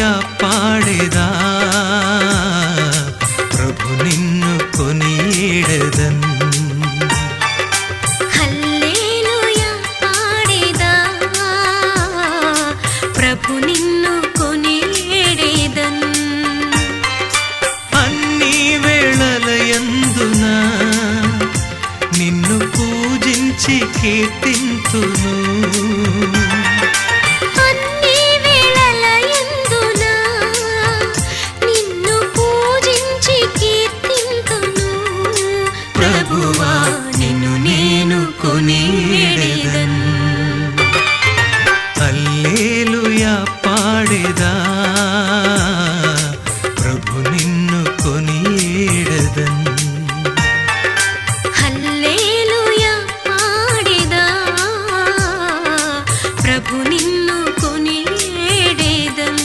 హల్లెలూయా పాడేదా ప్రభు నిన్ను కొనియేడెదన్ హల్లెలూయా పాడేదా ప్రభు నిన్ను కొనియేడెదన్ అన్ని వేళలయందున నిన్ను పూజించి కీర్తింతును ప్రభువా నిన్ను నేను కొనియేడెదన్ హల్లెలూయా పాడేదా ప్రభు నిన్ను కొనియేడెదన్ హల్లెలూయా పాడేదా ప్రభు నిన్ను కొనియేడెదన్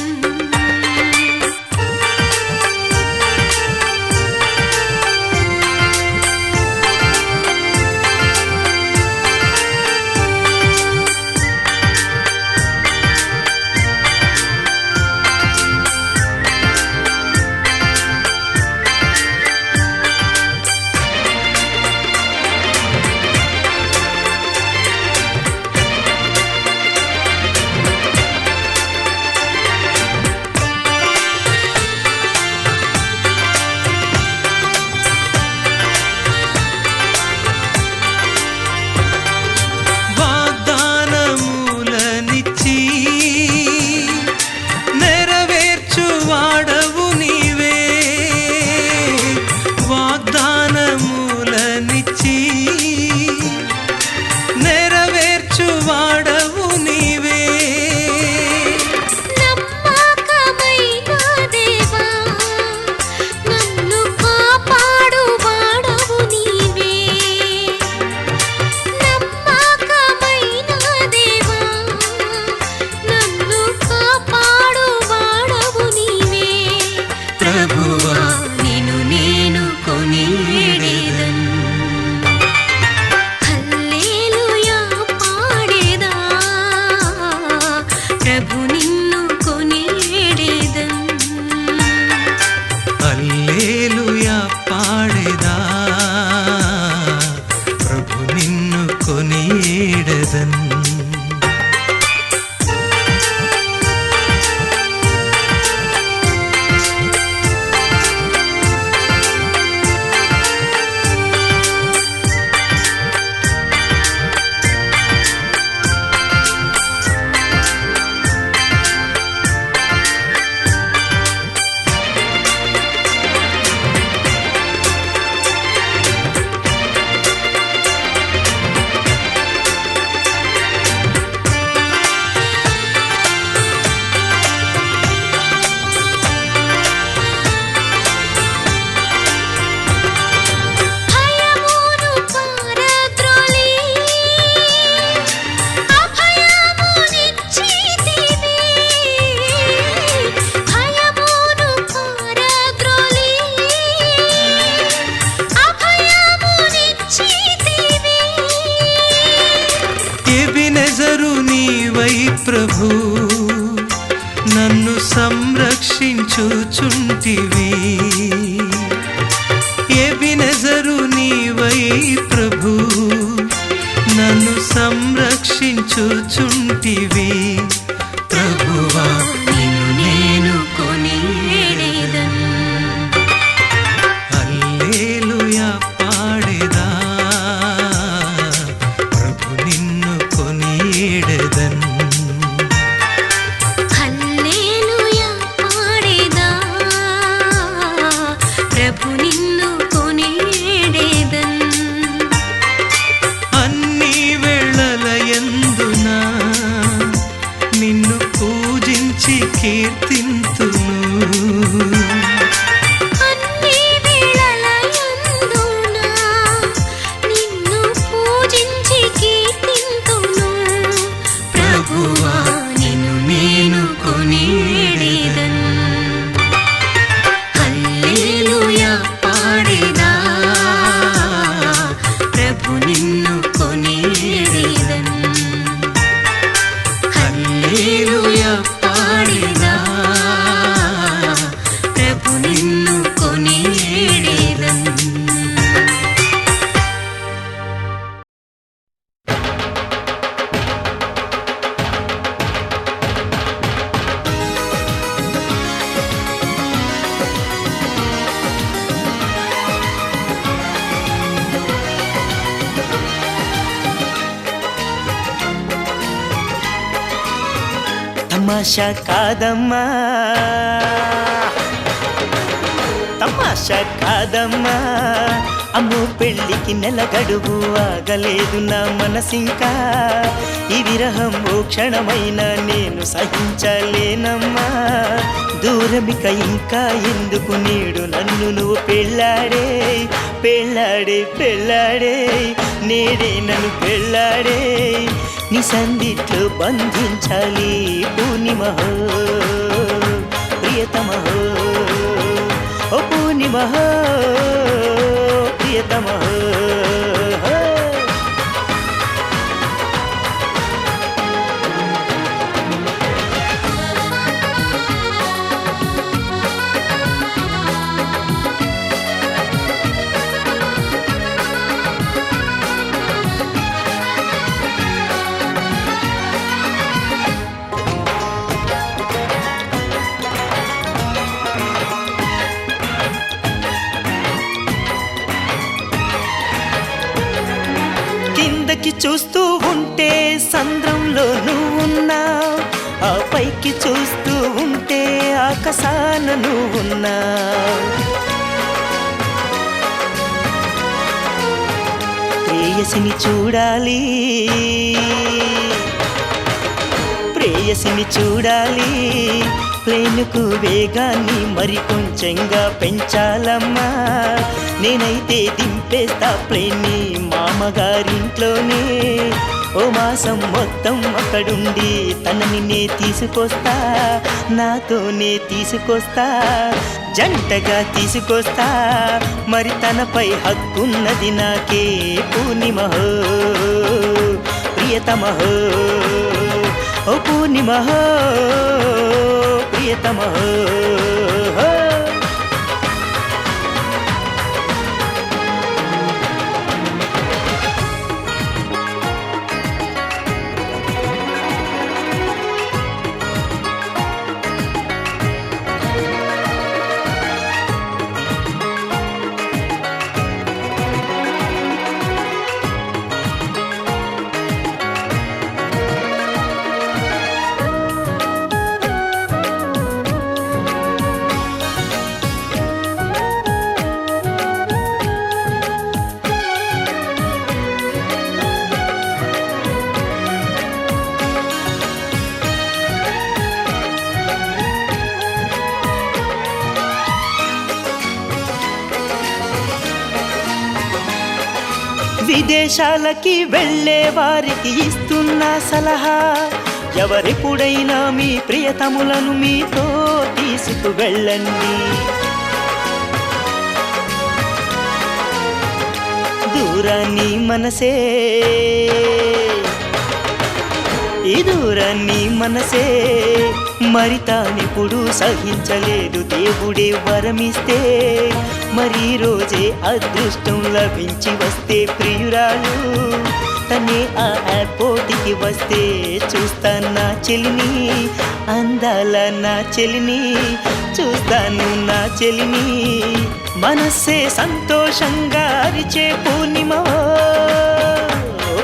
నెరవేర్చువాడవు నీవే నమ్మకమైన దేవా నన్ను కాపాడువాడవు నీవే నమ్మకమైన దేవా నన్ను కాపాడువాడవు నీవే ప్రభువా నిన్ను నేను కొనియేడెదన్ ప్రభు నిన్ను కొనియేడెదన్ హల్లెలూయా పాడేదా ప్రభు నిన్ను కొనియేడెదన్ నీవై ప్రభు నన్ను సంరక్షించుచుంటివి ఎబినెజరు నీవై ప్రభు నన్ను సంరక్షించుచుంటివి ప్రభువా నిన్ను నేను కొనియేడెదన్ హల్లెలూయా పాడేదా ప్రభు నిన్ను కొనియేడెదన్ హల్లెలూయా పాడేదా ప్రభు నిన్ను కొనియేడెదన్ అన్ని వేళలయందున నిన్ను పూజించి కీర్తింతును ప్రభువా నిన్ను నేను కొనియేడెదన్ హల్లెలూయా పాడేదా ప్రభు నిన్ను కొనియేడెదన్ హల్లెలూయా పాడేదా తమాషా కాదమ్మా, తమాషా కాదమ్మా, అమ్మో పెళ్ళికి నెల గడువు ఆగలేదు నా మనసింకా, ఈ విరహం ఓ క్షణమైనా నేను సహించలేనమ్మా, దూరమిక ఇంకా ఎందుకు నేడు నన్ను నువ్వు పెళ్ళాడే పెళ్ళాడే పెళ్ళాడే, నేడే నన్ను పెళ్ళాడే, నీ సందిట్లో బంధించాలి పూర్ణిమహో ప్రియతమహో, ఓ పూర్ణిమహో ప్రియతమహో. కిందకి చూస్తూ ఉంటే సంద్రంలో నువ్వున్నావు, ఆ పైకి చూస్తూ ఉంటే ఆకాశాన నువ్వున్నావు, ప్రేయసిని చూడాలి ప్రేయసిని చూడాలి, ప్లేనుకు వేగాన్ని మరి కొంచెంగా పెంచాలమ్మా, నేనైతే దింపేస్తా ప్లేన్ని మామగారింట్లోనే, ఓ మాసం మొత్తం అక్కడుండి తనని నే తీసుకొస్తా, నాతోనే తీసుకొస్తా, జంటగా తీసుకొస్తా, మరి తనపై హక్కున్నది నాకే పూర్ణిమహో ప్రియతమహో, ఓ పూర్ణిమహో ప్రియతమహో. విదేశాలకి వెళ్ళే వారికి ఇస్తున్న సలహా, ఎవరెప్పుడైనా మీ ప్రియతములను మీతో తీసుకువెళ్ళండి, దూరాన్ని మనసే ఈ దూరాన్ని మనసే, మరి తానిప్పుడు సహించలేదు, దేవుడే వరమిస్తే, మరి రోజే అదృష్టం లభించి వస్తే ప్రియురాలు తనే ఆ ఎయిర్పోర్ట్కి వస్తే, చూస్తాను నా చెలిని అందాల నా చెలిని, చూస్తాను నా చెలిని, మనస్సే సంతోషంగా అరిచే పూర్ణిమో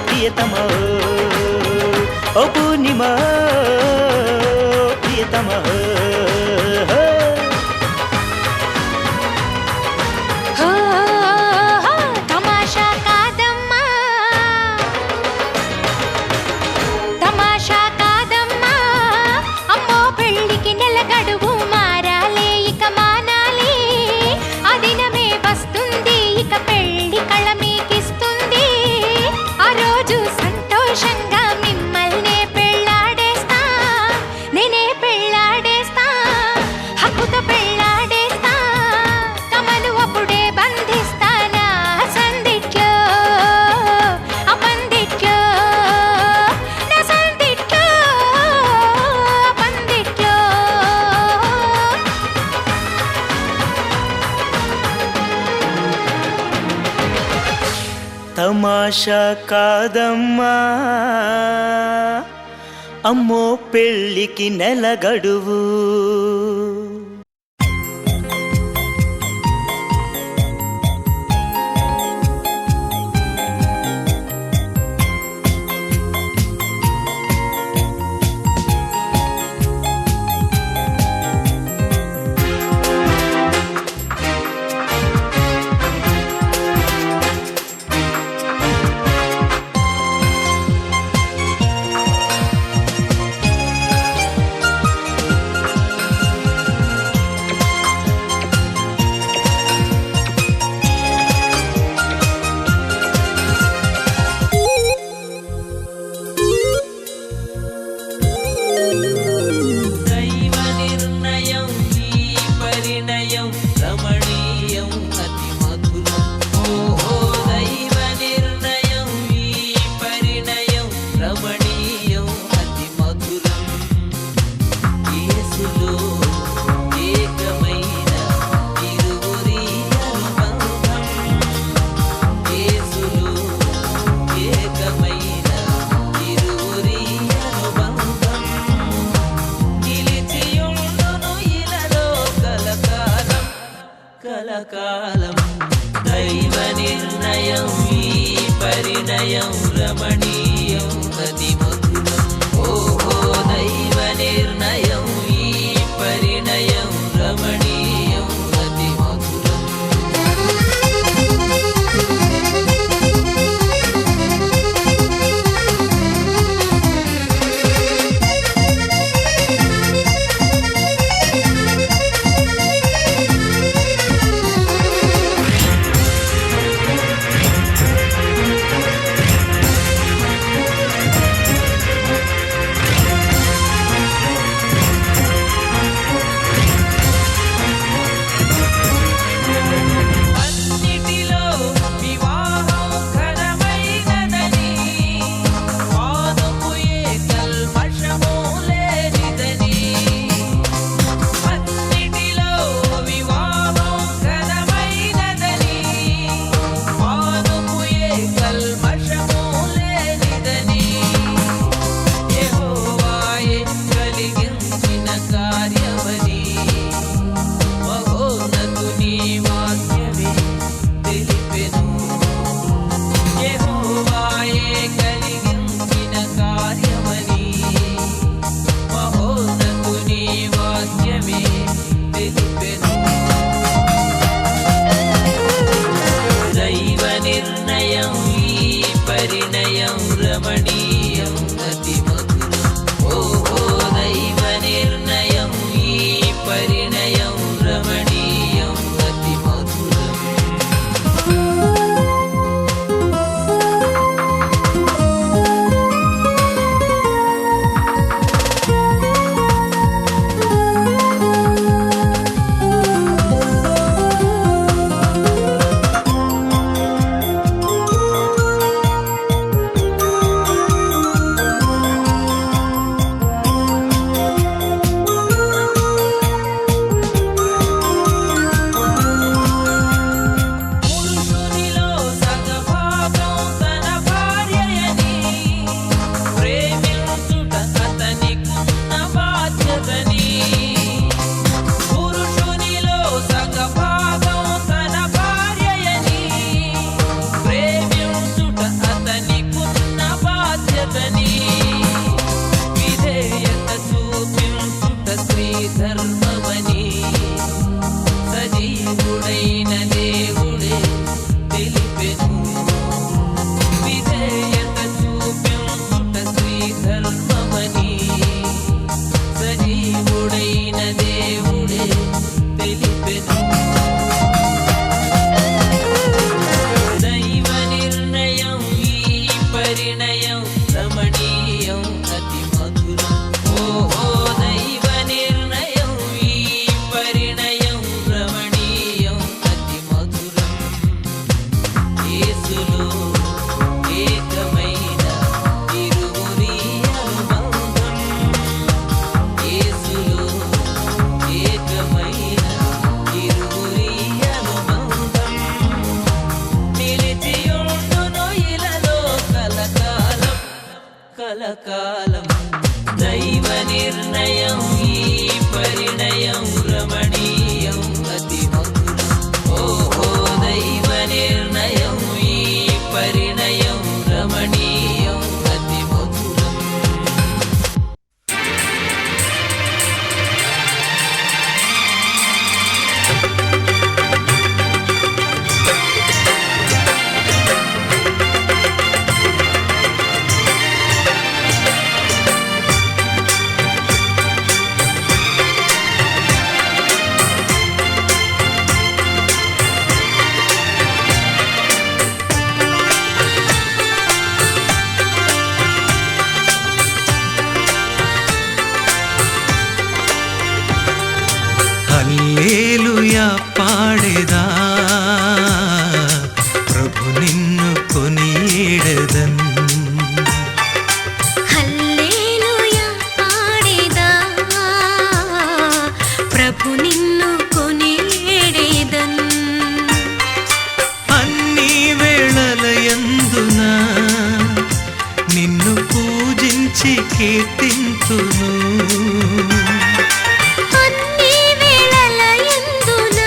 ప్రియతమో, ఓ పూర్ణిమో ప్రియతమో. తమాషా కాదమ్మా, తమాషా కాదమ్మా, అమ్మో పెళ్ళికి నెల గడువు మారాలే ఇక మానాలి, ఆ దినమే వస్తుంది ఇక పెళ్ళి కళ మీకిస్తుంది, ఆ రోజు సంతోషంగా మిమ్మల్నే పెళ్ళాడేస్తా, నేనే పెళ్ళాడేస్తా, హక్కుతో పెళ్ళాడేస్తా, తమను అప్పుడే బంధిస్తానా సందిట్లో, ఆ పందిట్లో, నా సందిట్లో, ఆ పందిట్లో. తమాషా కాదమ్మా, అమ్మో పెళ్ళికి నెల గడువు. కలకాలం దైవ నిర్ణయం ఈ పరిణయం రమణీయం అతి మధురం ఓహో దైవ నిర్ణయం ఈ పరిణయం రమణీయం అతి మధురం అన్నిటిలో వివాహం ఘనమైనదని పాదము ఏ కల్మషము లేనిదని అన్నిటిలో వివాహం ఘనమైనదని పాదము ఏ కల్మషము లేనిదని యెహోవాయే కలిగించిన కార్యమని మహోన్నతుని వాక్యమే తెలిపెను యెహోవాయే కలిగించిన కార్యమని మహోన్నతుని వాక్యమే తెలిపెను దైవ నిర్ణయం ఈ పరిణయం రమణీయం అతి మధురం ఓహో దైవ నిర్ణయం ఈ పరిణయం రమణీయం అతి మధురం పురుషునిలో సగభాగం తన భార్యయని ప్రేమించుట అతనికున్న బాధ్యతని పురుషునిలో సగభాగం తన భార్యయని ప్రేమించుట అతనికున్న బాధ్యతని విధేయత చూపించుట స్త్రీ ధర్మమని సజీవుడైన దేవుడే తెలిపెను విధేయత చూపించుట స్త్రీ ధర్మమని సజీవుడైన దేవుడే తెలిపెను దైవ నిర్ణయం ఈ పరిణయం రమణీయం అతి మధురం ఓహో దైవ నిర్ణయం ఈ పరిణయం రమణీయం అతి మధురం యేసులో ఏకమైన ఇరువురి అనుబంధం యేసులో ఏకమైన ఇరువురి అనుబంధం నిలిచియుండును ఇలలో కలకాలం కలకాలం దైవ నిర్ణయం ఈ పరిణయం రమణీయం అతి మధురం ఓహో దైవ నిర్ణయం ఈ పరిణయం రమణీయం అతి మధురం హల్లెలూయా పాడేదా ప్రభు నిన్ను కొనియేడెదన్ హల్లెలూయా పాడేదా ప్రభు నిన్ను కొనియేడెదన్ అన్ని వేళలయందున నిన్ను పూజించి కీర్తింతును అన్ని వేళలయందున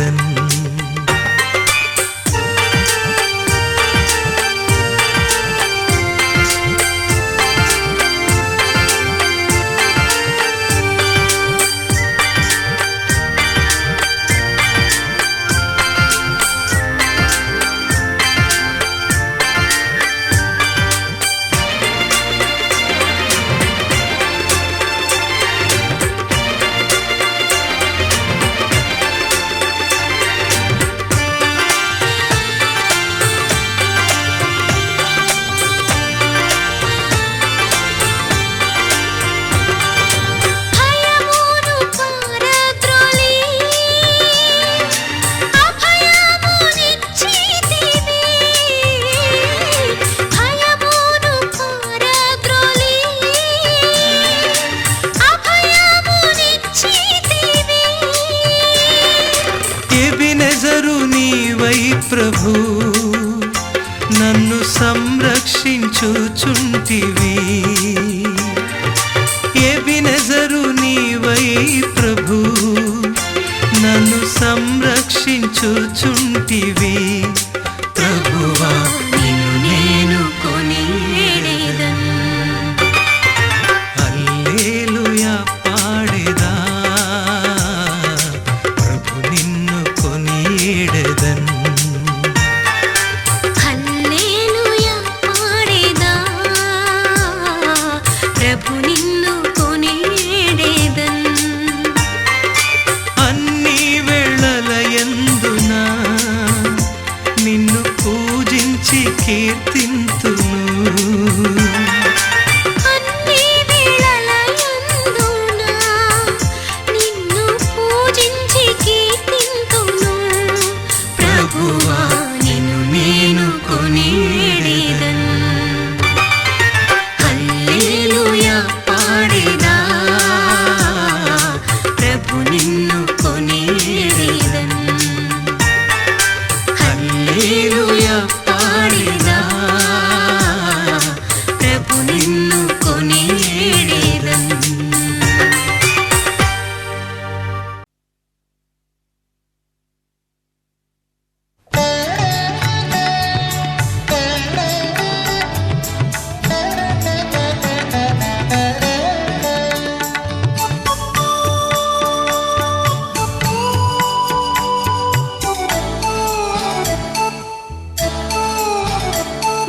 కొనియేడెదన్ భయమును పారద్రోలి అభయమునిచ్చితివి భయమును పారద్రోలి అభయమునిచ్చితివి ఎబినెజరు నీవై ప్రభు నన్ను సంరక్షించుచుంటివి ఎబినెజరు నీవై ప్రభు నన్ను సంరక్షించుచుంటివి ప్రభువా నిన్ను నేను కొనియేడెదన్ హల్లెలూయా పాడేదా ప్రభు నిన్ను కొనియేడెదన్ హల్లెలూయా పాడేదా ప్రభు నిన్ను కొనియేడెదన్ అన్ని వేళలయందున నిన్ను పూజించి కీర్తింతును అన్ని వేళలయందున నిన్ను పూజించి కీర్తింతును ప్రభువా నిన్ను నేను కొనియేడెదన్ హల్లెలూయా పాడేదా ప్రభు నిన్ను కొనియేడెదన్ హల్లెలూయా పాడేదా ప్రభు నిన్ను కొనియేడెదన్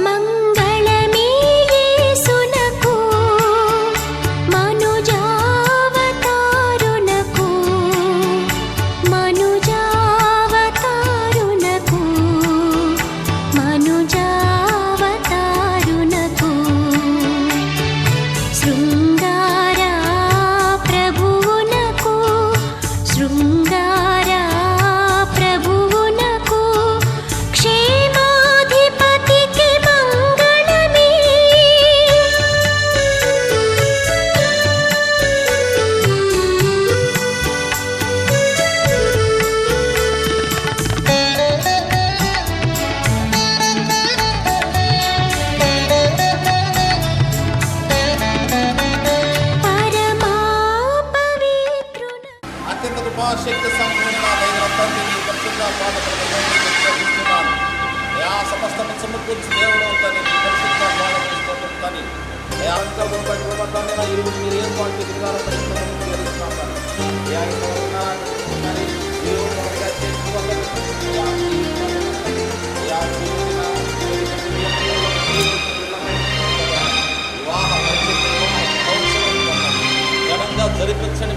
మంగళమే యేసునకు మనుజావతారునకు మనుజావతారునకు మనుజావతారునకు శృంగారా ప్రభువునకు శృంగారా ప్రభువునకు క్షేమాధిపతికి మంగళమే పరమా పవిత్రున అత్యంత కృపాశక్తి సంపూర్ణ తండ్రి నీ పరిశుద్ధ పాదపడుతున్నాను సమస్తము సమకూర్చి దేవుడు తన పరిశుద్ధ పాదపడుతుంది కానీ అంకల్పం పట్టుకోబట్టాలని నా ఇరువురు మీరు ఏర్పాటు అధికారం ఘనంగా జరిపించని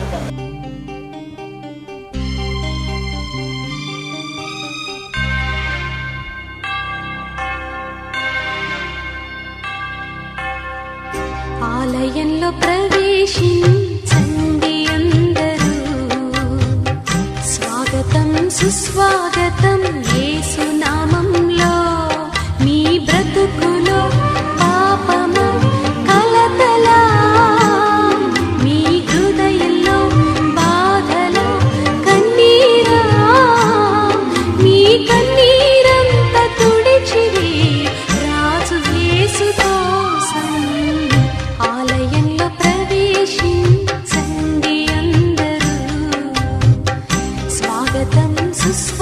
ఆలయంలో ప్రవేశించండి అందరూ స్వాగతం సుస్వాగతం యేసు నామంలో మీ బ్రతుకులో పాపము కలతల మీ హృదయంలో బాధల కన్నీరా మీ కన్నీరంతా తుడిచివే రాజు యేసు కోసం ఆలయంలో ప్రవేశించండి అందరూ స్వాగతం సుస్వాగతం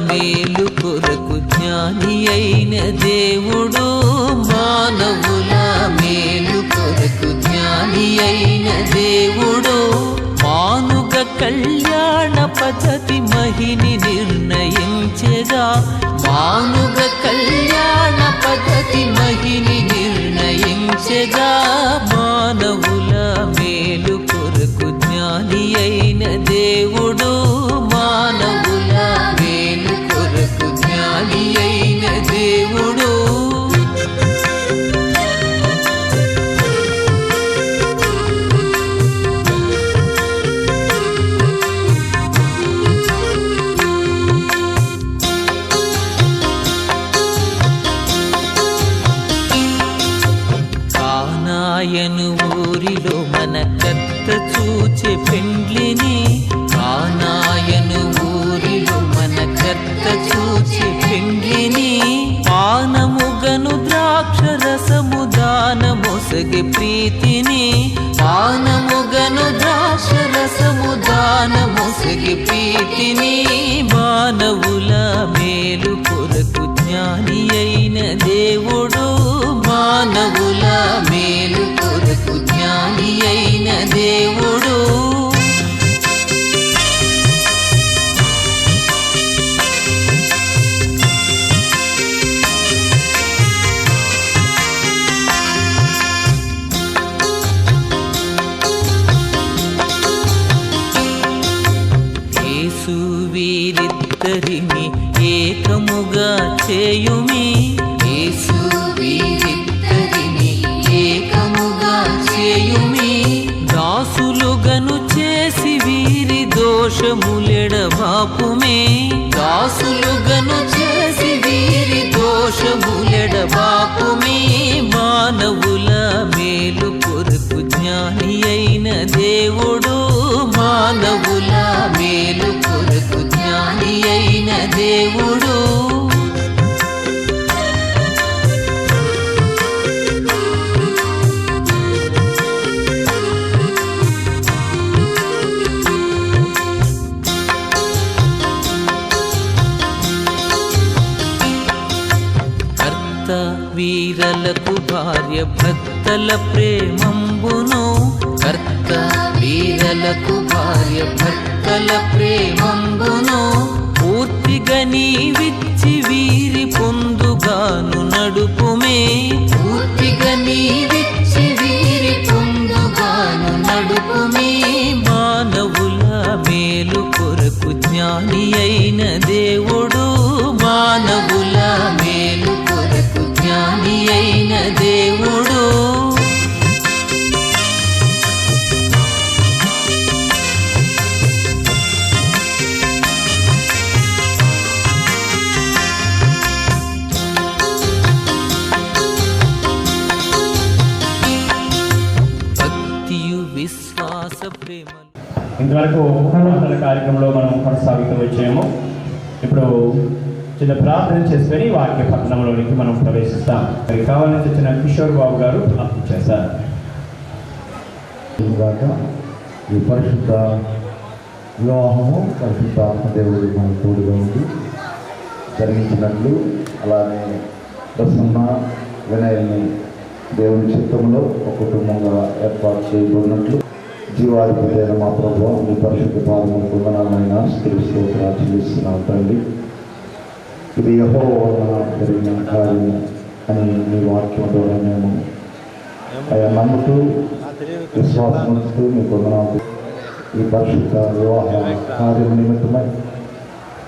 మేలు కొరకు జ్ఞాని అయిన దేవుడు, మానవుల మేలు కొరకు జ్ఞాని అయిన దేవుడు, మానుగ కళ్యాణ పద్ధతి మహిని నిర్ణయించెగా, మానుగ కళ్యాణ పద్ధతి మహిని నిర్ణయించెగా, మానవుల మేలు కొరకు జ్ఞాని అయిన దేవుడు, మానవుల మేలు కొరకు జ్ఞాని అయిన దేవుడు. కానాయను ఊరిలో మన కర్త చూచే పెండ్లిని, కానాయను ఊరిలో మన కర్త చూచే పెండ్లిని, పానముగను ద్రాక్ష రసము దానమొసగి ప్రీతిని, పానముగను ద్రాక్ష రసము దానమొసగి ప్రీతిని, మానవుల మేలు కొరకు జ్ఞాని అయిన దేవుడు, మానవుల మేలు కొరకు జ్ఞాని అయిన దేవుడు. యేసు వీరిద్దరిని ఏకముగా చేయుమి, యేసు వీరిద్దరిని ఏకముగా చేయుమి, దాసులుగను చేసి వీరి దోషములెడబాపుమే, దాసులుగను చేసి వీరి దోషములెడబాపుమే, మానవుల మేలు కొరకు జ్ఞాని అయిన దేవుడు, మానవుల మేలు కొరకు జ్ఞాని అయిన దేవుడు. కర్త వీరలకు భార్య భక్తల ప్రేమంబును, కర్త వీరలకు భార్య భక్తల ప్రేమంబును, పూర్తిగా నీవిచ్చి వీరి పొందుగాను నడుపుమే, పూర్తిగా నీవిచ్చి వీరి పొందుగాను నడుపుమే, మానవుల మేలు కొరకు జ్ఞాని అయిన దేవుడు, మానవుల మేలు కొరకు జ్ఞాని అయిన దేవుడు. భక్తియు విశ్వాస ప్రేమలు. ఇంతవరకు ఉపన్యాసాల కార్యక్రమంలో మనం కొనసాగుతూ వచ్చాము. ఇప్పుడు చిన్న ప్రార్థన చేసుకొని వాక్య పట్టణంలోనికి మనం ప్రవేశిస్తాం. మరి కావాలని వచ్చిన కిషోర్ బాబు గారు ప్రార్థన చేశారు. ఈ పరిశుద్ధ వివాహము పరిశుద్ధ ఆత్మదేవుడు మన తోడుగా ఉండి జరిగించినట్లు, అలానే ప్రసన్న వినయని దేవుని చిత్తంలో ఒక కుటుంబంగా ఏర్పాటు చేయబడినట్లు, జీవాధిపతైన మా ప్రభువా మీ పరిశుద్ధ పాదములు వందనాలైనా స్తుతిస్తూ చెల్లిస్తున్నాం తండ్రి. ఇది యెహోవా వలన జరిగిన కార్యము అని మీ వాక్యం ద్వారా మేము అయ్యా నమ్ముతూ విశ్వాసం ఉంచుతూ మీ వందనాలు. ఈ పరిశుద్ధ వివాహ కార్యం నిమిత్తమై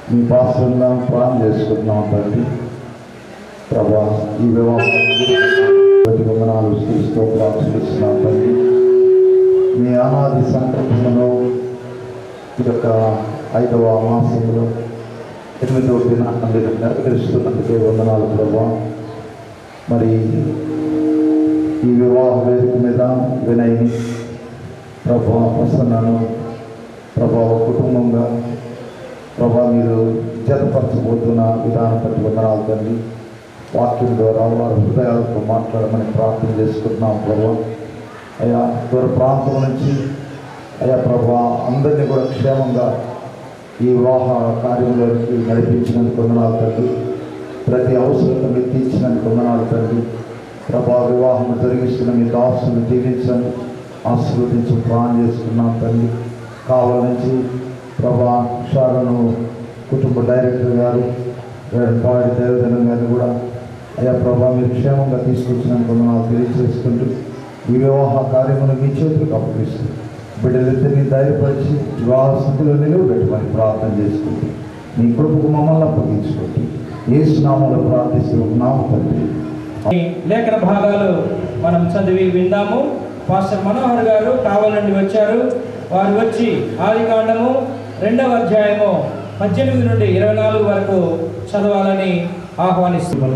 మీ పాత్రలను ప్రాణం చేసుకుంటున్నాం తండ్రి. ప్రభా ఈ వివాహం వందనాలు స్తుతిస్తూ చెల్లిస్తున్నాం తండ్రి. మీ అనాది సంకల్పంలో ఈ యొక్క 5వ మాసంలో 8వ దినాన్ని నెరవేరుస్తున్నందుకే వందనాలు ప్రభా. మరి ఈ వివాహ వేదిక మీద వినయ్ని ప్రభా, ప్రసన్నను ప్రభా కుటుంబంగా ప్రభా మీరు జతపరచబోతున్న విధానం బట్టి వందనాలు తండ్రి. వాక్యం ద్వారా వారి హృదయాలతో మాట్లాడమని ప్రార్థన చేసుకుంటున్నాం ప్రభా. అయ్యా దూర ప్రాంతం నుంచి అయ్యా ప్రభా అందరినీ కూడా క్షేమంగా ఈ వివాహ కార్యంలోకి నడిపించినందుకు వందనాలు తండ్రి. ప్రతి అవసరతను తీర్చినందుకు వందనాలు తండ్రి. ప్రభా వివాహం జరిగిస్తున్న మీ దాసును దీవించండి, ఆశీర్వదించి ప్రాణం చేసుకున్నాం తండ్రి. కావాలని ప్రభా షాలను కుటుంబ డైరెక్టర్ గారు పాడి దేవదనం గారిని కూడా అయ్యా ప్రభా మీరు క్షేమంగా తీసుకొచ్చినందుకు వందనాలు తెలియజేసుకుంటూ ఈ వివాహ కార్యమును మీ చేతులకు అప్పగిస్తుంది. బిడ్డలిద్దరిని ధైర్యపరిచి వివాహ స్థితిలో నిలవబెట్టమని ప్రార్థన చేసుకుంటూ నీ కృపకు మమ్మల్ని అప్పగించుకుంటూ యేసు నామములో ప్రార్థిస్తున్నాము తండ్రి. ఈ లేఖన భాగాలు మనం చదివి విందాము. పాస్టర్ మనోహర్ గారు కావలి నుండి వచ్చారు. వారు వచ్చి ఆదికాండము 2వ అధ్యాయము 18 నుండి 24 వరకు చదవాలని ఆహ్వానిస్తున్నారు.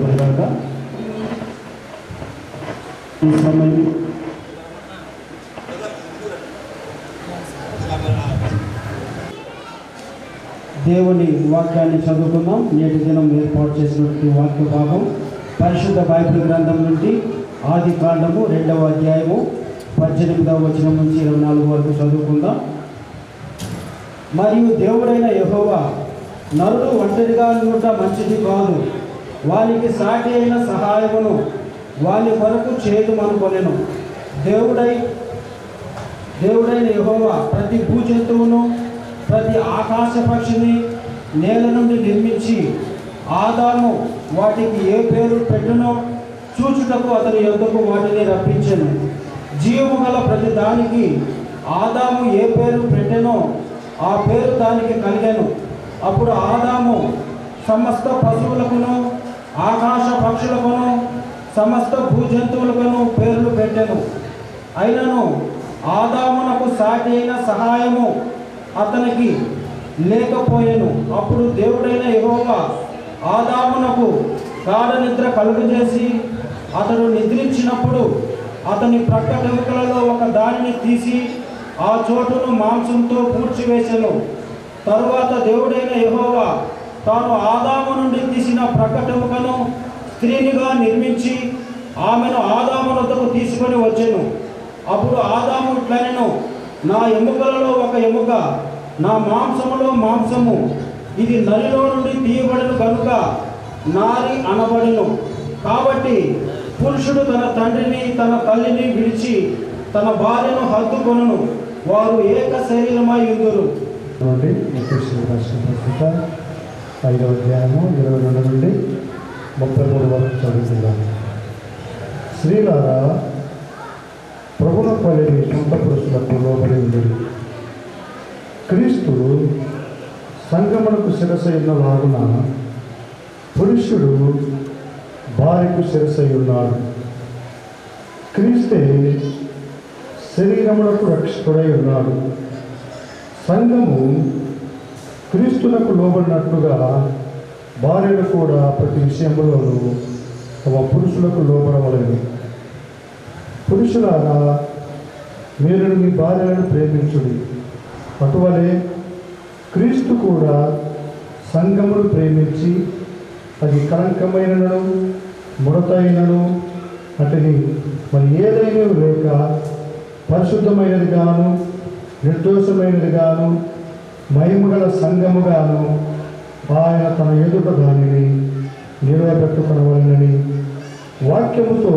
దేవుని వాక్యాన్ని చదువుకుందాం. నేటి దినం ఏర్పాటు చేసినటువంటి వాక్య భాగం పరిశుద్ధ బైబిల్ గ్రంథం నుండి ఆదికాండము 2వ అధ్యాయము 18వ వచనం నుంచి 24 వరకు చదువుకుందాం. మరియు దేవుడైన యెహోవా నరుడు ఒంటరిగా ఉండుట మంచిది కాదు, వానికి సాటి అయిన సహాయమును వాని కొరకు చేయుమనుకొనెను. దేవుడైన యెహోవా ప్రతి భూజంతువును ప్రతి ఆకాశ పక్షిని నేల నుండి నిర్మించి ఆదాము వాటికి ఏ పేరు పెట్టునో చూచుటకు అతని యొద్దకు వాటిని రప్పించెను. జీవము గల ప్రతి దానికి ఆదాము ఏ పేరు పెట్టెనో ఆ పేరు దానికి కలిగెను. అప్పుడు ఆదాము సమస్త పశువులకును ఆకాశ పక్షులకును సమస్త భూజంతువులకును పేర్లు పెట్టెను. అయినను ఆదామునకు సాటి అయిన సహాయము అతనికి లేకపోయెను. అప్పుడు దేవుడైన యెహోవా ఆదామునకు గాఢ నిద్ర కలుగజేసి అతడు నిద్రించినప్పుడు అతని ప్రక్కటెముకలలో ఒక దానిని తీసి ఆ చోటును మాంసంతో పూడ్చివేసెను. తరువాత దేవుడైన యెహోవా తాను ఆదాము నుండి తీసిన ప్రక్కటెముకను స్త్రీనిగా నిర్మించి ఆమెను ఆదాము వద్దకు తీసుకొని వచ్చెను. అప్పుడు ఆదాము ఇట్లనెను, నా ఎముకలలో ఒక ఎముక, నా మాంసములో మాంసము, ఇది నరిలో నుండి తీయబడను కనుక నారి అనబడెను. కాబట్టి పురుషుడు తన తండ్రిని తన తల్లిని విడిచి తన భార్యను హత్తుకొనును, వారు ఏక శరీరమై ఉందురు. 5వ అధ్యాయము 22 నుండి 33 వరకు చదువుతున్నాను. స్త్రీలారా, ప్రభువునకు వలె సొంత పురుషులకు లోబడి ఉండేది. క్రీస్తు సంగమునకు శిరసై ఉన్నలాగున పురుషుడు భార్యకు శిరసై ఉన్నాడు. క్రీస్తే శరీరమునకు రక్షకుడై ఉన్నాడు. సంఘము క్రీస్తునకు లోబడినట్లుగా భార్యలు కూడా ప్రతి విషయంలోనూ తమ పురుషులకు లోబడవలేదు. పురుషులారా, మీరు మీ భార్యలను ప్రేమించుడి. అటువలే క్రీస్తు కూడా సంఘమును ప్రేమించి అది కళంకమైనను ముడతైనను అతని మరి ఏదైనా లేక పరిశుద్ధమైనది గాను నిర్దోషమైనది గాను మహిమగల సంఘముగాను ఆయన తన ఎదుట దానిని నిలబెట్టుకొనవలెనని వాక్యముతో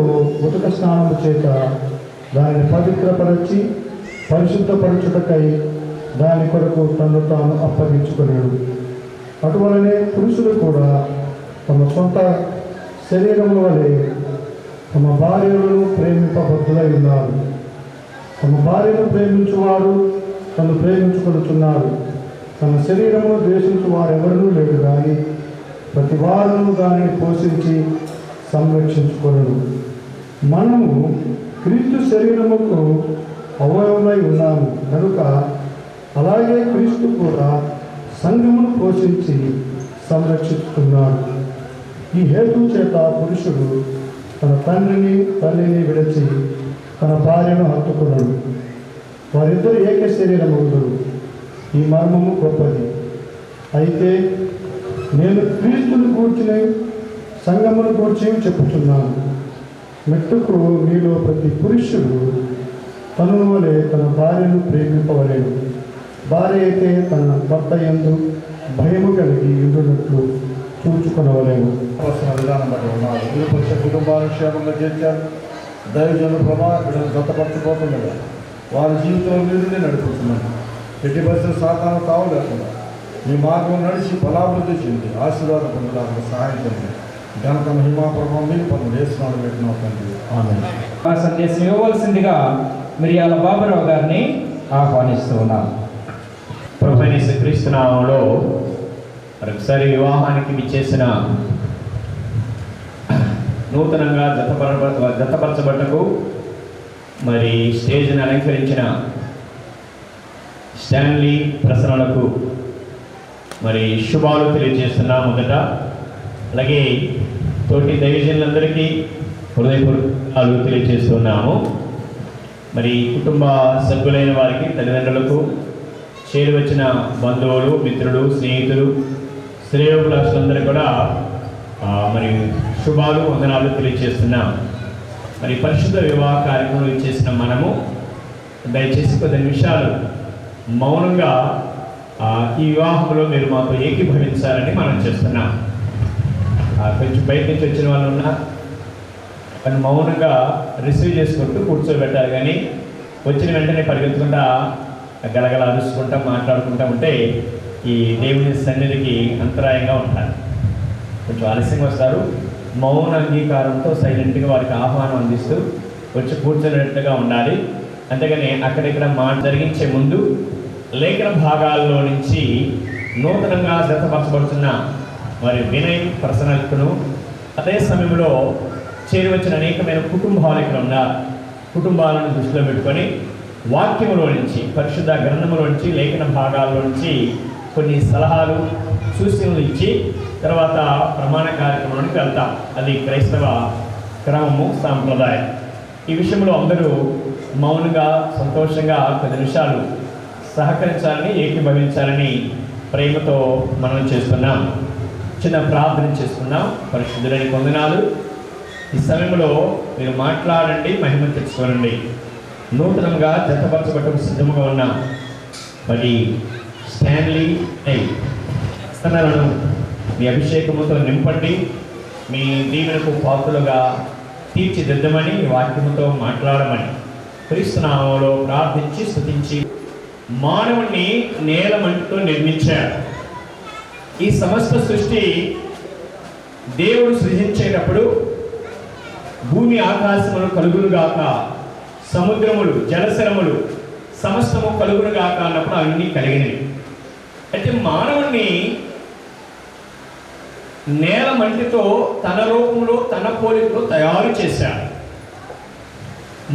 ఉతక స్నానము చేత దానిని పవిత్రపరచి పరిశుద్ధపరచుటకై దాని కొరకు తను తాను అప్పగించుకున్నాడు. అటువలనే పురుషులు కూడా తమ సొంత శరీరము వలె తమ భార్యలను ప్రేమింపబద్ధులై ఉన్నారు. తమ భార్యను ప్రేమించువారు తను ప్రేమించుకొనుచున్నారు. తన శరీరమును ద్వేషించు వారెవరూ లేరు కానీ ప్రతి వారును దానిని పోషించి సంరక్షించుకొనరు. మనము క్రీస్తు శరీరముకు అవయవమై ఉన్నాము కనుక అలాగే క్రీస్తు కూడా సంఘమును పోషించి సంరక్షిస్తున్నాడు. ఈ హేతు చేత పురుషుడు తన తండ్రిని తల్లిని విడిచి తన భార్యను హత్తుకున్నాడు. వారిద్దరు ఏక శరీరమవుతారు. ఈ మర్మము గొప్పది. అయితే నేను క్రీస్తుని కూర్చుని సంఘమును కూర్చి చెప్పుచున్నాను. మెట్టుకు మీలో ప్రతి పురుషుడు తన వలె తన భార్యను ప్రేమింపవలేడు. భార్య అయితే తన భర్త యందు భయము కలిగి ఉండునట్లు చూచుకొనవలేము. విధానం బట్టి ఉన్నారు. ఇరుపక్ష కుటుంబాలను క్షేమంగా చేర్చారు. దైవజనులు ప్రభావితం జతపరచబోతుండగా వారి జీవితంలో మీరు నడుపుతున్నారు. ఎట్టి పరిస్థితులు సాధారణ తావు లేకుండా మీ మార్గం నడిచి బలాభివృద్ధి చెంది ఆశీర్వాదం పొందడానికి సహాయం చేయండి. ఘనత మహిమా ప్రభావం మీరు పనులు వేస్తున్నాడు పెట్టినవుతుంది. ఆ సందేశం ఇవ్వవలసిందిగా మిరియాల బాబురావు గారిని ఆహ్వానిస్తూ ఉన్నాను. ప్రభువైన యేసుక్రీస్తు నామములో మరొకసారి వివాహానికి విచ్చేసిన నూతనంగా జతపరచబట్టకు మరి స్టేజ్ని అలంకరించిన స్టాన్లీ ప్రసన్నలకు మరి శుభాలు తెలియజేస్తున్నాం. మొదట అలాగే తోటి దైవజనులందరికీ హృదయపూర్వకాలు తెలియజేస్తున్నాము. మరి కుటుంబ సభ్యులైన వారికి, తల్లిదండ్రులకు, చేరి వచ్చిన బంధువులు, మిత్రులు, స్నేహితులు, శ్రేయోభిలాషులందరూ కూడా మరి శుభాలు, వందనాలు తెలియజేస్తున్నాం. మరి పరిశుద్ధ వివాహ కార్యక్రమం ఇచ్చేసిన మనము దయచేసి కొద్ది నిమిషాలు మౌనంగా ఈ వివాహంలో మీరు మాతో ఏకీభవించాలని మనం చేస్తున్నాం. కొంచెం బయట నుంచి వచ్చిన వాళ్ళు ఉన్నా కానీ మౌనంగా రిసీవ్ చేసుకుంటూ కూర్చోబెట్టాలి. కానీ వచ్చిన వెంటనే పరిగెత్తుకుంటా గలగల అరుచుకుంటా మాట్లాడుకుంటా ఉంటే ఈ దేవుని సన్నిధికి అంతరాయంగా ఉంటారు. కొంచెం ఆలస్యంగా వస్తారు. మౌన అంగీకారంతో సైలెంట్గా వారికి ఆహ్వానం అందిస్తూ వచ్చి కూర్చునేట్టుగా ఉండాలి. అంతేగాని అక్కడిక్కడ జరిగించే ముందు లేఖన భాగాల్లో నుంచి నూతనంగా జతపరచబడుతున్న మరి వినయ్ ప్రసన్నతను, అదే సమయంలో చేరి వచ్చిన అనేకమైన కుటుంబాలు ఇక్కడ ఉన్నారు. కుటుంబాలను దృష్టిలో పెట్టుకొని వాక్యములో నుంచి, పరిశుద్ధ గ్రంథములో నుంచి, లేఖన భాగాల్లో నుంచి కొన్ని సలహాలు, సూచనలు ఇచ్చి తర్వాత ప్రమాణ కార్యక్రమానికి వెళ్తాం. అది క్రైస్తవ క్రమము, సాంప్రదాయం. ఈ విషయంలో అందరూ మౌనంగా సంతోషంగా 10 నిమిషాలు సహకరించాలని, ఏకీభవించాలని ప్రేమతో మనం చేస్తున్నాం. చిన్న ప్రార్థన చేసుకున్నాం. పరిశుద్ధులని వందనాలు. ఈ సమయంలో మీరు మాట్లాడండి, మహిమ తెచ్చుకోనండి. నూతనంగా జతపరచబట్టకు సిద్ధంగా ఉన్న మరి స్టాన్లీ స్తనాలను మీ అభిషేకముతో నింపండి. మీ దీవెనకు పాత్రలుగా తీర్చిదిద్దమని, వాక్యముతో మాట్లాడమని క్రీస్తు నామములో ప్రార్థించి స్తుతించి, మానవుణ్ణి నేలమంటితో నిర్మించాడు. ఈ సమస్త సృష్టి దేవుడు సృజించేటప్పుడు భూమి ఆకాశములు కలుగునుగాక, సముద్రములు, జలశరములు సమస్తము కలుగునుగాక అన్నప్పుడు అవన్నీ కలిగినవి. అయితే మానవుణ్ణి నేల మంటితో తన రూపంలో, తన పోలికలో తయారు చేశాడు.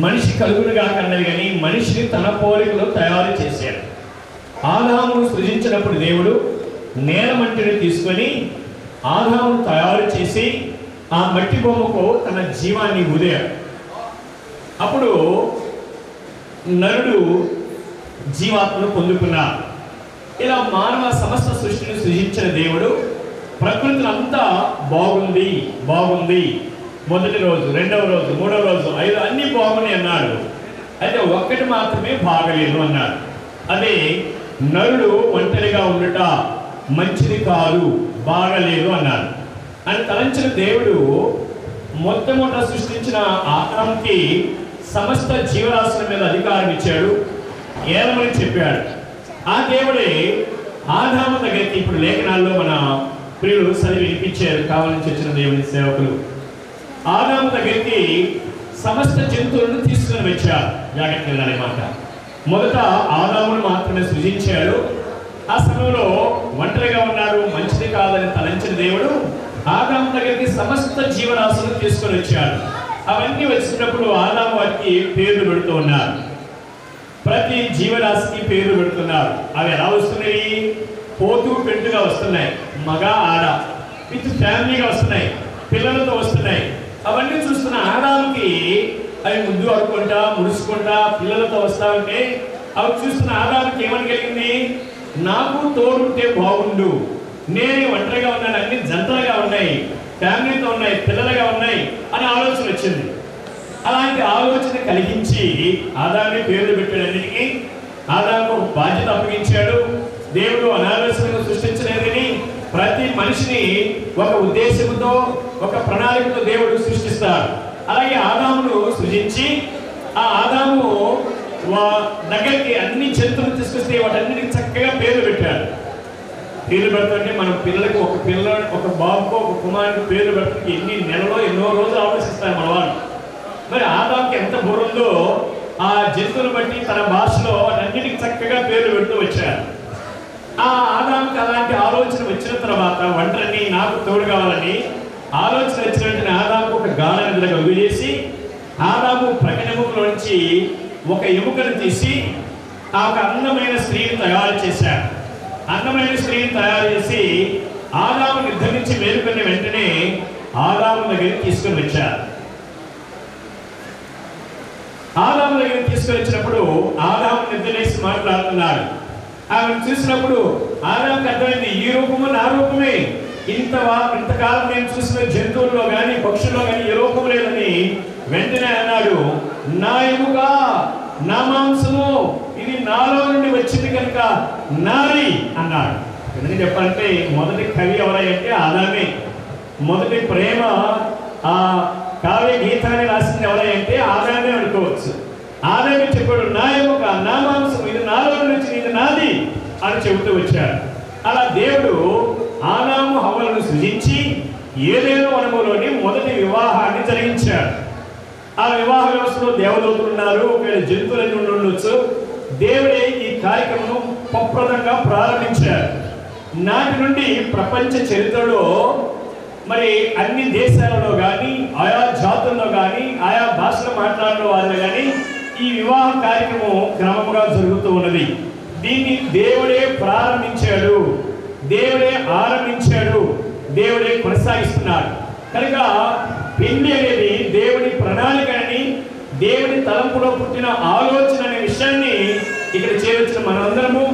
మనిషి కలుగునుగాక అన్నది కానీ మనిషిని తన పోలికలో తయారు చేశాడు. ఆదామును సృజించినప్పుడు దేవుడు నేల మట్టిని తీసుకొని ఆదామును తయారు చేసి ఆ మట్టి బొమ్మకు తన జీవాన్ని ఊదాడు. అప్పుడు నరుడు జీవాత్మను పొందుకున్నాడు. ఇలా మానవ సమస్త సృష్టిని సృజించిన దేవుడు ప్రకృతిని అంతా బాగుంది బాగుంది, మొదటి రోజు, రెండవ రోజు, మూడవ రోజు, 5 అన్నీ బాగున్నాయి అన్నాడు. అయితే ఒక్కటి మాత్రమే బాగలేదు అన్నాడు. అదే నరుడు ఒంటరిగా ఉండుట మంచిది కాదు, బాగలేదు అన్నాడు. అని తలంచిన దేవుడు మొట్టమొదట సృష్టించిన ఆదాముకి సమస్త జీవరాశుల మీద అధికారం ఇచ్చాడు, ఏలమని చెప్పాడు. ఆ దేవుడే ఆదాము దగ్గరికి ఇప్పుడు లేఖనాల్లో మన ప్రియులు చదివి వినిపించారు, కావాలని వచ్చిన దేవుని సేవకులు. ఆదాము దగ్గరికి సమస్త జంతువులను తీసుకుని వచ్చారు. జాగ్రత్తగా మాట. మొదట ఆదామును మాత్రమే సృజించాడు. ఆ సమయంలో ఒంటరిగా ఉన్నారు, మంచిది కాదని తలంచిన దేవుడు ఆదాము దగ్గరికి సమస్త జీవరాశులను తీసుకొని వచ్చాడు. అవన్నీ వచ్చినప్పుడు ఆదాము వాటికి పేర్లు పెడుతూ ఉన్నారు. ప్రతి జీవరాశికి పేర్లు పెడుతున్నారు. అవి ఎలా వస్తున్నాయి? పోతూ పెట్టుగా వస్తున్నాయి, మగ ఆడ విత్ ఫ్యామిలీగా వస్తున్నాయి, పిల్లలతో వస్తున్నాయి. అవన్నీ చూస్తున్న ఆదాముకి అవి ముద్దు ఆడుకుంటా, ముడుచుకుంటా పిల్లలతో వస్తా ఉంటే అవి చూస్తున్న ఆదాముకి ఏమని కలిగింది? నాకు తోడుంటే బాగుండు, నేను ఒంటరిగా ఉన్నాను, అన్ని జంటలుగా ఉన్నాయి, ఫ్యామిలీతో ఉన్నాయి, పిల్లలుగా ఉన్నాయి అనే ఆలోచన వచ్చింది. అలాంటి ఆలోచన కలిగించి ఆదాన్ని పేర్లు పెట్టాడన్నిటికీ ఆదాముకు బాధ్యత అప్పగించాడు. దేవుడు అనాలోచనగా సృష్టించలేదని ప్రతి మనిషిని ఒక ఉద్దేశంతో ఒక ప్రణాళికతో దేవుడు సృష్టిస్తాడు. అలాగే ఆదామును సృజించి ఆ ఆదాము దగ్గరికి అన్ని జంతువులు తీసుకొస్తే వాటన్నిటికి చక్కగా పేర్లు పెట్టాడు. పేర్లు పెడుతుంటే మనం పిల్లలకి ఒక బాబుకో ఒక కుమారుడికి పేర్లు పెడుతుంటే ఎన్ని నెలలో ఎన్నో రోజులు ఆలోచిస్తాయి మన వాళ్ళు. మరి ఆదాముకి ఎంత బుర్ర ఉందో ఆ జంతువులు బట్టి తన భాషలో వాటన్నిటికి చక్కగా పేర్లు పెడుతూ వచ్చారు. ఆ ఆదాముకి అలాంటి ఆలోచన వచ్చిన తర్వాత ఒంటరిని నాకు తోడు కావాలని ఆలోచన వచ్చిన వెంటనే ఆదాముకు ఒక గాఢ నిద్ర కలుగజేసి ఆదాము ప్రకటన ఎముకలోంచి ఒక ఎముకను తీసి ఆ ఒక అందమైన స్త్రీని తయారు చేశాడు. అందమైన స్త్రీని తయారు చేసి ఆదాము నిద్ర నుంచి మేలుకున్న వెంటనే ఆదాము దగ్గరికి తీసుకుని వచ్చారు. ఆదాము దగ్గరికి తీసుకుని వచ్చినప్పుడు ఆదాము నిద్రలేసి మాట్లాడుతున్నాడు. ఆమెను చూసినప్పుడు ఆదాముకి అర్థమైంది, ఈ రూపము నా రూపమే, ఇంతకాలం నేను చూసిన జంతువుల్లో కానీ పక్షుల్లో కానీ ఏ రూపం లేదని వెంటనే అన్నాడు, నా ఎముక నా మాంసము ఇది నాలో నుండి వచ్చింది కనుక నారి అన్నాడు. ఎందుకు చెప్పాలంటే మొదటి కవి ఎవరంటే ఆదామే. మొదటి ప్రేమ ఆ కావ్య గీతాన్ని రాసింది ఎవరంటే ఆదామే అనుకోవచ్చు. ఆదామే చెప్పాడు, నా ఎముక నా మాంసం ఇది నాలో నుండి వచ్చింది, ఇది నాది అని చెబుతూ వచ్చాడు. అలా దేవుడు ఆదాము హవ్వలను సృజించి ఏదేనో వనములోని మొదటి వివాహాన్ని జరిగించాడు. ఆ వివాహ వ్యవస్థలో దేవదూతలు ఉన్నారు, ఒకవేళ జంతువులన్నీ ఉండొచ్చు. దేవుడే ఈ కార్యక్రమం ప్రప్రదంగా ప్రారంభించారు. నాటి నుండి ప్రపంచ చరిత్రలో మరి అన్ని దేశాలలో కానీ ఆయా జాతుల్లో కానీ ఆయా భాషలు మాట్లాడిన వాళ్ళు కానీ ఈ వివాహ కార్యక్రమం క్రమంగా జరుగుతూ ఉన్నది. దీన్ని దేవుడే ప్రారంభించాడు, దేవుడే ఆరంభించాడు, దేవుడే కొనసాగిస్తున్నాడు. కనుక పెళ్లి అనేది దేవుడి ప్రణాళికని, దేవుడి తలంపులో పుట్టిన ఆలోచన అనే విషయాన్ని ఇక్కడ చేర్చిన మనందరము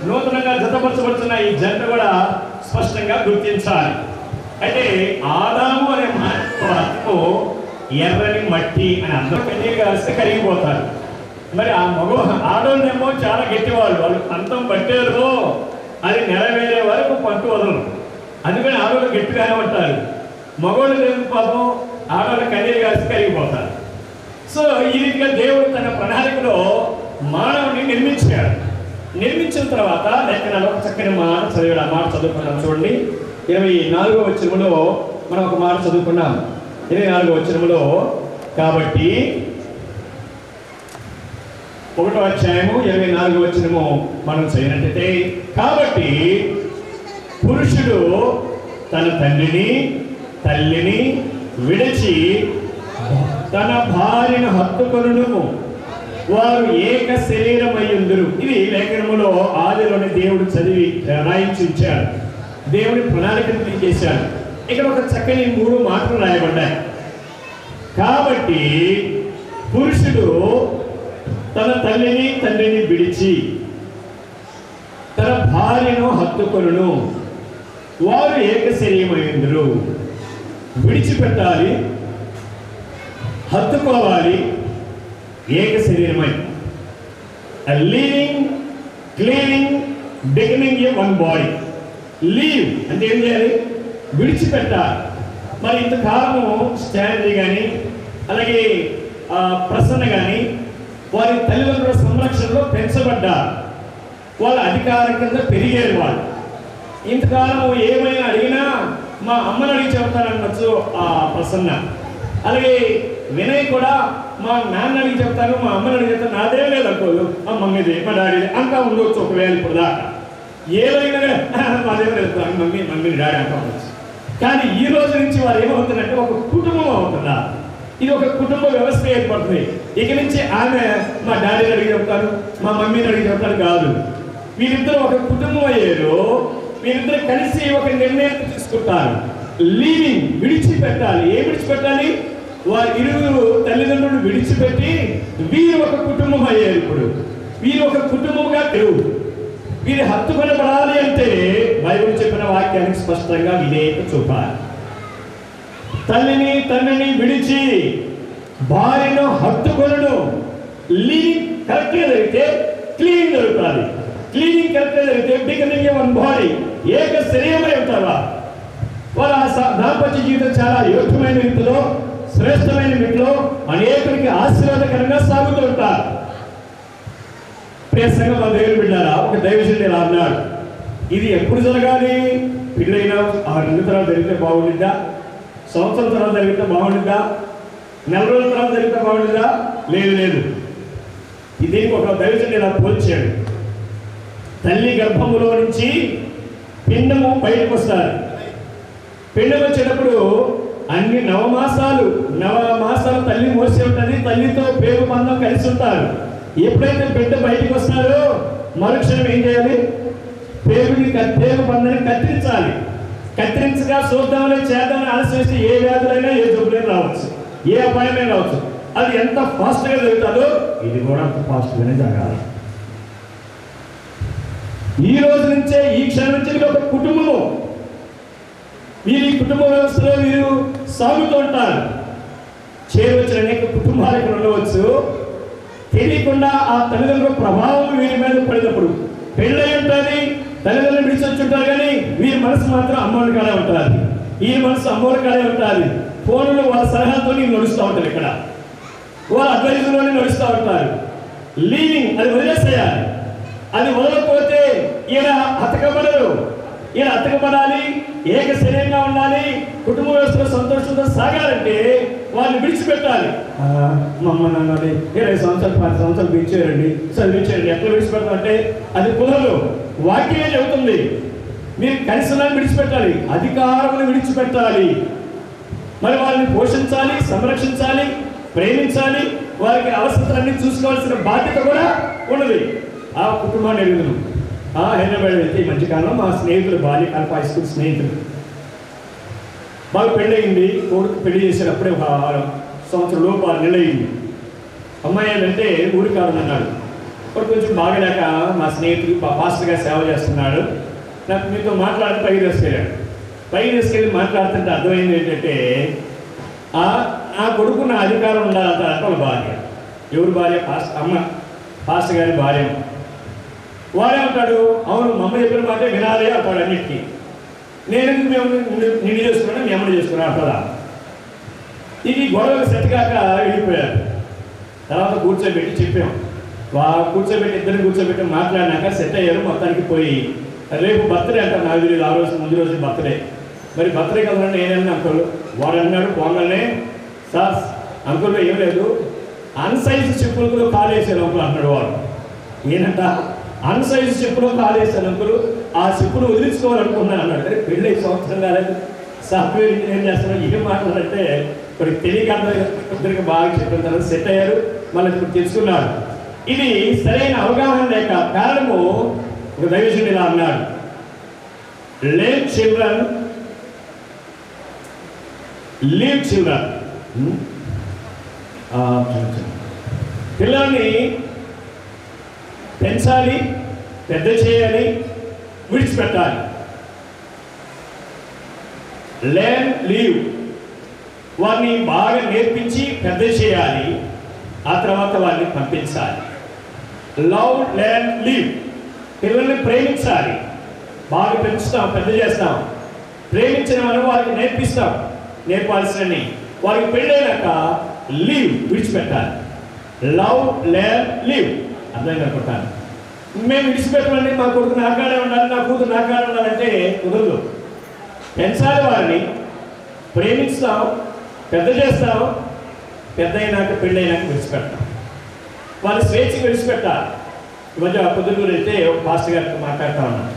నూతనంగా జతపరచబడుతున్న ఈ జంట కూడా స్పష్టంగా గుర్తించాలి. అయితే ఆదాము అనే అర్థము ఎర్రని మట్టి అని అర్థం. కన్నీరు కలిస్తే కరిగిపోతారు. మరి ఆ ఆడోళ్ళేమో చాలా గట్టివాళ్ళు, వాళ్ళు పంతం పట్టారు, అది నెరవేరే వరకు పంటు వదలరు. అందుకని ఆడవాళ్ళు గట్టిగానే ఉంటారు. మగవాళ్ళు లేని పాపం ఆడవాళ్ళు కన్నీరు కలిసి కరిగిపోతారు. సో ఈ రీతిగా దేవుడు తన ప్రణాళికలో మానవుని నిర్మించాడు. నిర్మించిన తర్వాత లేఖనాలు ఒక చక్కని మాట చదివాడు. ఆ మాట చదువుకున్నాం చూడండి. 24వ వచనములో మనం ఒక మాట చదువుకున్నాం. 24వ వచనములో కాబట్టి 1వ అధ్యాయము 24వ వచనము మనం చదివినట్లయితే, కాబట్టి పురుషుడు తన తండ్రిని తల్లిని విడిచి తన భార్యను హత్తుకొనును, వారు ఏక శరీరమయ్యుందురు. ఇది లేఖనములో ఆదిలోని దేవుడు చదివి రాయించి ఇచ్చాడు. దేవుడి ప్రణాళికను తెలియజేశాడు. ఇక్కడ ఒక చక్కని 3 మాటలు రాయబడ్డాయి. కాబట్టి పురుషుడు తన తల్లిని తండ్రిని విడిచి తన భార్యను హత్తుకొనును, వారు ఏక శరీరమయ్యుందురు. విడిచిపెట్టాలి, హత్తుకోవాలి, ఏక శరీరమై. లీవింగ్, క్లీనింగ్, బిగినింగ్ ఏ వన్ బాడీ. లీవ్ అంటే ఏం చేయాలి? విడిచిపెట్టాలి. మరి ఇంతకాలము స్టాండీ కానీ అలాగే ప్రసన్న కానీ వారి తల్లిదండ్రుల సంరక్షణలో పెంచబడ్డారు. వాళ్ళ అధికారం కింద పెరిగారు వాళ్ళు. ఇంతకాలము ఏమైనా అడిగినా మా అమ్మని అడిగి చెప్తానన్నచ్చు ఆ ప్రసన్న. అలాగే వినయ్ కూడా మా నాన్న అడిగి చెప్తాను, మా అమ్మని అడిగి చెప్తాను. నాదే లేదు అనుకోదు, మా మమ్మీది మా డాడీది అంతా ఉండవచ్చు ఒకవేళ ఇప్పుడు దాకా. ఏదైనా మాదే వెళ్తాను, మమ్మీని డాడీ అంతా ఉండొచ్చు. కానీ ఈ రోజు నుంచి వారు ఏమవుతుందంటే ఒక కుటుంబం అవుతుందా? ఇది ఒక కుటుంబ వ్యవస్థ ఏర్పడుతుంది. ఇక నుంచి ఆమె మా డాడీని అడిగి చెప్తాను, మా మమ్మీని అడిగి చెప్తాను కాదు. వీరిద్దరు ఒక కుటుంబం అయ్యారు. వీరిద్దరు కలిసి ఒక నిర్ణయం తీసుకుంటారు. లీవింగ్, విడిచిపెట్టాలి. ఏ విడిచిపెట్టాలి? వారి ఇరువురు తల్లిదండ్రులు విడిచిపెట్టి వీరు ఒక కుటుంబం అయ్యారు. ఇప్పుడు వీరు ఒక కుటుంబంగా తెలుగు. వీరు హత్తుకొనబడాలి అంటే బైబిల్ చెప్పిన వాక్యానికి స్పష్టంగా విధేయత చూపాలి. తల్లిని తండ్రిని విడిచి భార్యను హత్తుకొనును. లీవింగ్ కరెక్ట్గా జరిగితే క్లీనింగ్ జరుగుతుంది. క్లీనింగ్ కరెక్ట్గా జరిగితే బికమింగ్ వన్ బాడీ, ఏక శరీరమై ఉంటారు. వాళ్ళ దాంపత్య జీవితం చాలా యోగ్యమైన రీతిలో, శ్రేష్టమైన రీతిలో అనేకునికి ఆశీర్వాదకరంగా సాగుతూ ఉంటారు. ప్రియ సంఘం మన దగ్గర బిడ్డారా, ఒక దైవజనుడు ఇలా అన్నాడు, ఇది ఎప్పుడు జరగాలి? పిల్లైన 6 నెలల తర్వాత జరిగితే బాగుండిద్దా? సంవత్సరం తర్వాత జరిగితే బాగుండిద్దా? నెల రోజుల తర్వాత జరిగితే బాగుండిద్దా? లేదు. దీనికి ఒక దైవజనుడు ఇలా పోల్చాడు. తల్లి గర్భములో నుంచి పిండము బయటకు వస్తారు. పిండం వచ్చేటప్పుడు అన్ని నవమాసాలు తల్లి మోసి ఉంటుంది. తల్లితో పేరు బంధం కలిసి ఉంటారు. ఎప్పుడైతే బిడ్డ బయటకు వస్తారో మరుక్షణం ఏం చేయాలి? పేరు బంధాన్ని కత్తిరించాలి. కత్తిరించగా చూద్దామని చేద్దామని ఆలస్యం చేస్తే ఏ వ్యాధులైనా ఏ జబ్బులైనా రావచ్చు, ఏ అపాయమైనా రావచ్చు. అది ఎంత ఫాస్ట్గా జరుగుతుందో ఇది కూడా అంత ఫాస్ట్గానే జరగాలి. ఈ రోజు నుంచే, ఈ క్షణం నుంచి ఒక కుటుంబము, మీరు ఈ కుటుంబ వ్యవస్థలో మీరు సాగుతూ ఉంటారు. చేరవచ్చిన అనేక కుటుంబాలు ఇక్కడ ఉండవచ్చు. తెలియకుండా ఆ తల్లిదండ్రుల ప్రభావం వీరి మీద పడినప్పుడు పెళ్ళై ఉంటుంది, తల్లిదండ్రులు విడిచొచ్చి ఉంటారు, కానీ వీరి మనసు మాత్రం అమ్మోడి కాడే ఉంటుంది. ఈ మనసు అమ్మోడి కాడే ఉంటుంది. ఫోన్లో వాళ్ళ సలహాలతో నడుస్తూ ఉంటారు. ఇక్కడ వాళ్ళ అడ్వైజర్లోనే నడుస్తూ ఉంటారు. లీవింగ్ అది వదిలేసేయాలి. అది వదలకపోతే ఈయన అతకబడరు. ఈయన అతకబడాలి, ఏక శరీరంగా ఉండాలి, కుటుంబ వ్యవస్థలో సంతోషంతో సాగాలంటే వాళ్ళని విడిచిపెట్టాలి. మా అమ్మ నాన్నది 20 సంవత్సరాలు 10 సంవత్సరాలు విడిచేయండి, చదివించేయండి. ఎట్లా విడిచిపెడతామంటే అది కుదరదు. వాక్యమే చెబుతుంది మీరు కలిసినాన్ని విడిచిపెట్టాలి, అధికారమును విడిచిపెట్టాలి. మరి వాళ్ళని పోషించాలి, సంరక్షించాలి, ప్రేమించాలి, వారికి అవసరాలన్నీ చూసుకోవాల్సిన బాధ్యత కూడా ఉన్నది. ఆ కుటుంబాన్ని ఎరుగును. హైదరాబాద్ వెళ్తే ఈ మధ్యకాలంలో మా స్నేహితులు, బాల్యకాలపు హై స్కూల్ స్నేహితులు, బాగా పెళ్ళయింది. కొడుకు పెళ్లి చేశారు. అప్పుడే ఒక సంవత్సరం లోపు 6 నెలలు అయింది. అమ్మాయి ఏంటంటే ఊరి కాదన్నాడు. ఇప్పుడు కొంచెం బాగలేక మా స్నేహితులు పాస్టర్గా సేవ చేస్తున్నాడు. నాకు మీతో మాట్లాడి పైకి తీసుకెళ్ళి మాట్లాడుతుంటే అర్థమైంది ఏంటంటే ఆ కొడుకున్న అధికారం ఉండాలంటే వాళ్ళ భార్య. ఎవరు భార్య? పాస్టర్ గారి భార్య. వాడే అంటాడు, అవును మా అమ్మ చెప్పిన మాట వినాలి అంటాడు అన్నిటికీ. నేను నిన్ను చేసుకున్నా, మీ అమ్మని చేసుకున్నా అంటారా? ఇది గొడవలు సెట్ కాక వెళ్ళిపోయారు. తర్వాత కూర్చోబెట్టి చెప్పాం. కూర్చోబెట్టి ఇద్దరిని కూర్చోబెట్టి మాట్లాడినాక సెట్ అయ్యారు. మొత్తానికి పోయి రేపు బర్త్డే అంటారు. నాకు తెలియదు, ఆ రోజు ముందు రోజు బర్త్డే. మరి బర్త్డే కదండి నేనన్నా అంకుల్. వాడు అన్నాడు పోగానే, సార్ అంకుల్లో ఏం లేదు, అన్సైజ్ చెప్పులతో కాలేసారు అంకుల్ అంటున్నాడు. వాడు నేనంట అన్సైజ్ చెప్పులో కాలేసాను అంకులు, ఆ చెప్పులు వదిలించుకోవాలనుకున్నాను అన్నాడు. అరే పెళ్ళి 1 సంవత్సరం కాలేదు, సాఫ్ట్వేర్ ఇంజనీర్ చేస్తున్నాడు. ఏం మాట్లాడంటే ఇప్పుడు తెలియక ఇద్దరికి బాగా చెప్పిన తర్వాత సెట్ అయ్యారు. మళ్ళీ ఇప్పుడు తెలుసుకున్నారు. ఇది సరైన అవగాహన లేక కారణము. ఒక దైవజనుడు ఇలా అన్నాడు, లీవ్ చిల్డ్రన్ పిల్లల్ని పెంచాలి, పెద్ద చేయాలి, విడిచిపెట్టాలి. లెర్న్ లీవ్, వారిని బాగా నేర్పించి పెద్ద చేయాలి, ఆ తర్వాత వారిని పంపించాలి. లవ్, లెర్న్, లీవ్, పిల్లల్ని ప్రేమించాలి, బాగా పెంచుతాం, పెద్ద చేస్తాం. ప్రేమించిన మనం వారికి నేర్పిస్తాం, నేర్పాల్సినవి. వారికి పెళ్ళైనాక లీవ్, విడిచిపెట్టాలి. Love, learn, leave. అర్థం అనుకుంటాను. మేము విడిచిపెట్టమండి, మా కొడుకు నాకాడే ఉండాలి, నా కూతురు నాకాడే ఉండాలంటే కుదరదు. పెంచాలి, వారిని ప్రేమిస్తాం, పెద్ద చేస్తాం, పెద్ద అయినాక పెళ్ళైనాక విడిచిపెడతాం. వాళ్ళు స్వేచ్ఛగా విడిచిపెట్టాలి. ఈ మధ్య పొద్దుటూరు వెళ్తే ఒక పాస్టర్ గారితో మాట్లాడుతూ ఉన్నాడు.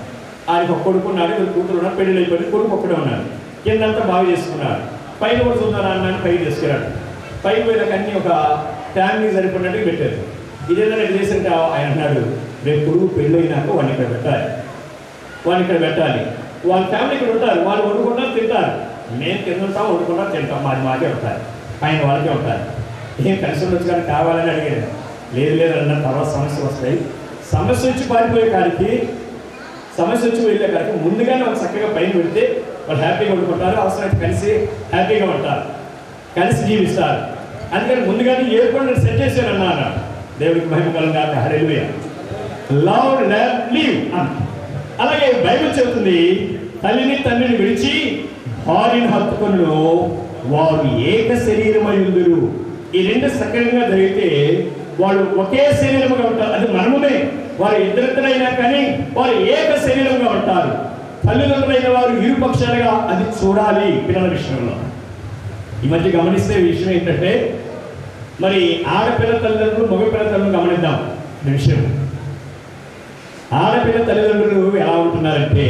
ఆయనకు ఒక కొడుకు ఉన్నాడు, ఇద్దరు కూతురు ఉన్నాడు, పెళ్ళి అయిపోయింది. కొడుకు ఒక్కడే ఉన్నాడు. కిందంతా బాగా చేసుకున్నాడు. పైన కూడా చూద్దారా అన్నాను, పైకి తీసుకెళ్ళాడు. పైకి పోయినాక అన్నీ ఒక ఫ్యామిలీ సరిపడినట్టు పెట్టారు. ఇదేదో నేను చేసింటే ఆయన అన్నాడు, రేపు కొడుకు పెళ్ళి అయినాక వాడిని ఇక్కడ పెట్టాలి, వాళ్ళ ఫ్యామిలీ ఇక్కడ ఉంటారు, వాళ్ళు వండుకుంటారు, తింటారు. మేము కింద ఉంటాం, వండుకుంటాం, తింటాం, మాకే ఉంటారు, పైన వాళ్ళకే ఉంటారు. ఏం కలిసి ఉండొచ్చు కానీ కావాలని అడిగాను. లేదు అన్న తర్వాత సమస్యలు వస్తాయి. సమస్య వచ్చి పారిపోయే కాడికి, సమస్య వచ్చి వెళ్ళే కాడికి ముందుగానే వాళ్ళు చక్కగా పైన పెడితే వాళ్ళు హ్యాపీగా వండుకుంటారు, అవసరమైతే కలిసి హ్యాపీగా ఉంటారు, కలిసి జీవిస్తారు. అందుకని ముందుగానే ఏ కూడా నేను సెట్ చేశాను అన్నాను. దేవుడికి మహిమ కలుగుగాక. హల్లెలూయా. లవ్ లవ్ లివ్ అంట. అలాగే బైబిల్ చెబుతుంది తల్లిని తండ్రిని విడిచి భార్యను హత్తుకొనును వారు ఏక శరీరమయుందురు. ఈ రెండు సక్రమంగా జరిగితే వాళ్ళు ఒకే శరీరముగా ఉంటారు. అది మనమునే. వారు ఇద్దరిద్దరైనా కానీ వారు ఏక శరీరంగా ఉంటారు. తల్లిదండ్రులైన వారు ఇరుపక్షాలుగా అది చూడాలి పిల్లల విషయంలో. ఈ మధ్య గమనిస్తే విషయం ఏంటంటే మరి ఆడపిల్ల తల్లిదండ్రులు మగపిల్ల తల్లిదండ్రులు గమనిద్దాం. ఈ విషయం ఆడపిల్ల తల్లిదండ్రులు ఎలా ఉంటున్నారంటే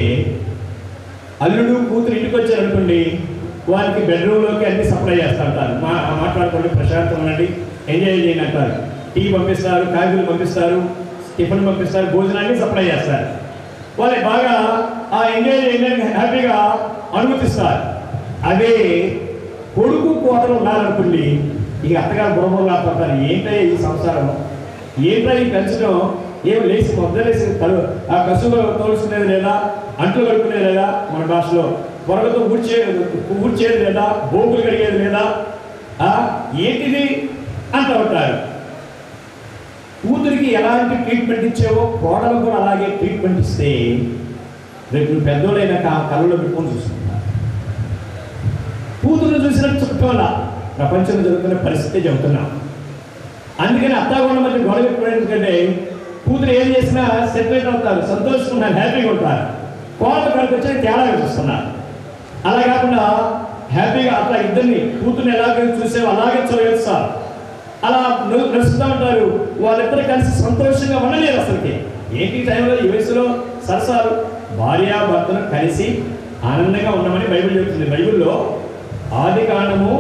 అల్లుడు కూతురు ఇంటికి వచ్చారనుకోండి వారికి బెడ్రూమ్లోకి అన్ని సప్లై చేస్తూ ఉంటారు. మాట్లాడుకోండి, ప్రశాంతం ఉండండి, ఎంజాయ్ చేయండి అంటారు. టీ పంపిస్తారు, కాఫీలు పంపిస్తారు, టిఫిన్ పంపిస్తారు, భోజనాన్ని సప్లై చేస్తారు. వాళ్ళకి బాగా ఆ ఎంజాయ్ చేయడానికి హ్యాపీగా అనుమతిస్తారు. అదే కొడుకు కోతలు ఉండాలనుకోండి ఇక అత్తగారు బుర్రబుర్రలు ఆడుతుంటారు. ఏంటయ్యా ఈ సంసారం, ఏంటో ఈ పెంచడం, ఏం లేచి మొదలేసి ఆ కసువు తోలుచుకునేది లేదా, అంట్లు కడుక్కునేది లేదా, మన భాషలో పొరగతో ఊడ్చేది లేదా, బోగులు కడిగేది లేదా, ఏంటిది అంటూ ఉంటారు. కూతురికి ఎలాంటి ట్రీట్మెంట్ ఇచ్చావో కోడలు కూడా అలాగే ట్రీట్మెంట్ ఇస్తే రేపు పెద్దోళ్ళైనాక ఆ కళ్ళలో పెట్టుకొని చూసుకుంటారు. కూతురు చూసినట్టు చుట్టూల ప్రపంచంలో జరుగుతున్న పరిస్థితి చెబుతున్నాం. అందుకని అత్తాగోళ్ళ మధ్య గొడవ పెట్టుకోవడం ఎందుకంటే కూతురు ఏం చేసినా సెటిల్ అవుతారు, సంతోషంగా హ్యాపీగా ఉంటారు. కోడలు కడుపు వచ్చి తేడా చూస్తున్నారు. అలా కాకుండా హ్యాపీగా అట్లా ఇద్దరిని కూతుర్ని ఎలాగో చూసేవో అలాగే చూస్తారు. అలా నడుస్తూ ఉంటారు. వాళ్ళిద్దరు కలిసి సంతోషంగా ఉండలేరు. అసలుకి ఏంటి టైంలో ఈ వయసులో సరసాలు. భార్యాభర్తలు కలిసి ఆనందంగా ఉండమని బైబిల్ చెబుతుంది. బైబిల్లో ఆదికాండము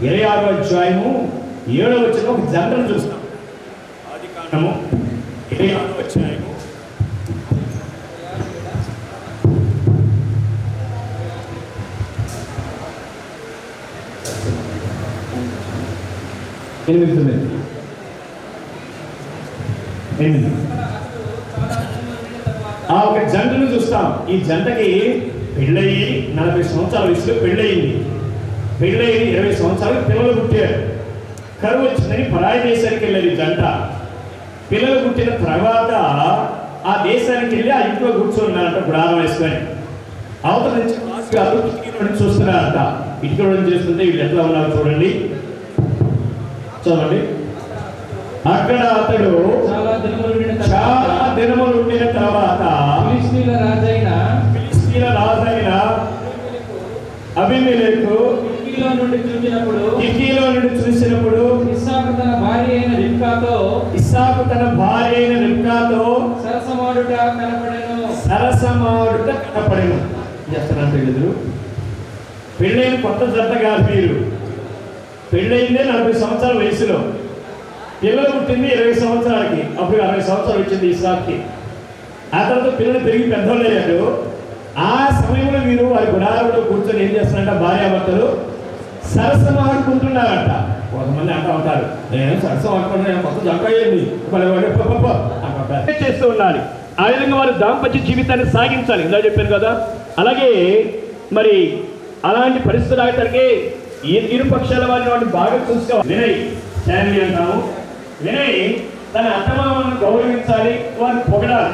26వ అధ్యాయము 7వ వచనంలో ఒక జంటను చూస్తాం. ఆదికాండము 26వ అధ్యాయము 8 ఆ ఒక జంటను చూస్తాం. ఈ జంటకి పెళ్ళయి 40 సంవత్సరాల వయసులో పెళ్ళయింది. పెళ్ళయి 20 సంవత్సరాలు పిల్లలు పుట్టారు. కరువు వచ్చిందని పరాయి దేశానికి వెళ్ళారు ఈ జంట. పిల్లలు పుట్టిన తర్వాత ఆ దేశానికి వెళ్ళి ఆ ఇంట్లో కూర్చోన్నారంట గుడారం వేసుకొని. అవతల నుంచి కిటికీ చూస్తున్నారంట. కిటికీ చేస్తుంటే వీళ్ళు ఎట్లా ఉన్నారు చూడండి, చదవండి. అక్కడ అతడు చాలా దినములు ఉండిన తర్వాత ఫిలిష్తీయుల రాజైన అబీమెలెకు కిటికీలో నుండి చూసినప్పుడు ఇస్సాకు తన భార్య అయిన రిబ్కాతో సరసమాడుట కనపడెను. చేస్తానంటే ఎదురు పెళ్ళైన కొత్త జంట కాదు మీరు. పెళ్ళయిందే 40 సంవత్సరాల వయసులో, పిల్లలు పుట్టింది 20 సంవత్సరాలకి. అప్పుడు 60 సంవత్సరాలు వచ్చింది ఇస్సాకుకి. ఆ తర్వాత పిల్లలు పెరిగి పెద్దోళ్ళు అయ్యారు. ఆ సమయంలో మీరు వారి గుడారంలో కూర్చొని ఏం చేస్తున్నారంట, భార్యాభర్తలు సరసం ఆడుకుంటున్నారంట. కొంతమంది అంటూ ఉంటారు, నేను సరసం ఆడుకుంటున్నా, కొత్త జంట అయ్యింది చేస్తూ ఉండాలి. ఆ విధంగా వారు దాంపత్య జీవితాన్ని సాగించాలి. ఇలా చెప్పాను కదా. అలాగే మరి అలాంటి పరిస్థితులు ఆగటానికి ఇరు పక్షాల వారిని బాగా చూసుకోవాలి. వినయ్ శాంతి అంటాము. వినయ్ తన అత్తమామలను గౌరవించాలి, వారిని పొగడాలి.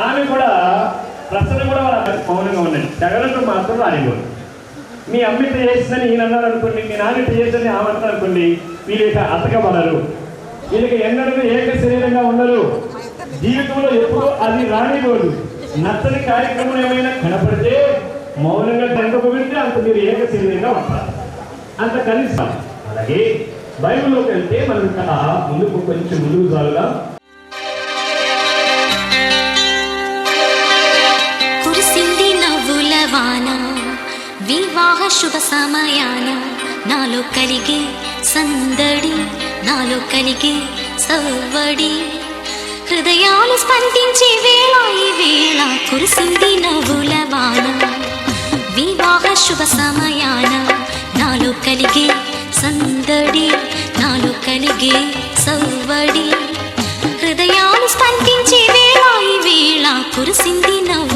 ఆమె కూడా ప్రశ్న కూడా వాళ్ళ మౌనంగా ఉండండి. జగన్కు మాత్రం రానివ్వరు. మీ అమ్మ ఇట్లా చేసిందని ఈయన అన్నారు అనుకోండి, మీ నాన్న ఇట్లా చేసిందని ఆమె అంటారు అనుకోండి, వీళ్ళు ఇక అతకబడరు. వీళ్ళకి ఎన్నడూ ఏక శరీరంగా ఉండరు. జీవితంలో ఎప్పుడూ అది రానివ్వదు. నచ్చని కార్యక్రమం ఏమైనా కనపడితే మౌనంగా జరగబోతే అంత మీరు ఏక శరీరంగా ఉంటారు. అంత కనీసం. అలాగే బైబిల్లోకి వెళ్తే మనం ఇక్కడ ముందుకు కొంచెం ముందుకు సాగుగా కురిసింది నవ్వుల వాన వివాహ శుభ సమయాన, నాలో కలిగే సందడి, నాలో కలిగే సవ్వడి, హృదయాలు స్పందించే వేళ ఈ వేళ. కురిసింది నవ్వుల వాన వివాహ శుభ సమయాన, నాలో కలిగే సందడి, నాలో కలిగే సవ్వడి, హృదయాలు స్పందించే వేళ ఈ వేళ. కురిసింది నవ్వు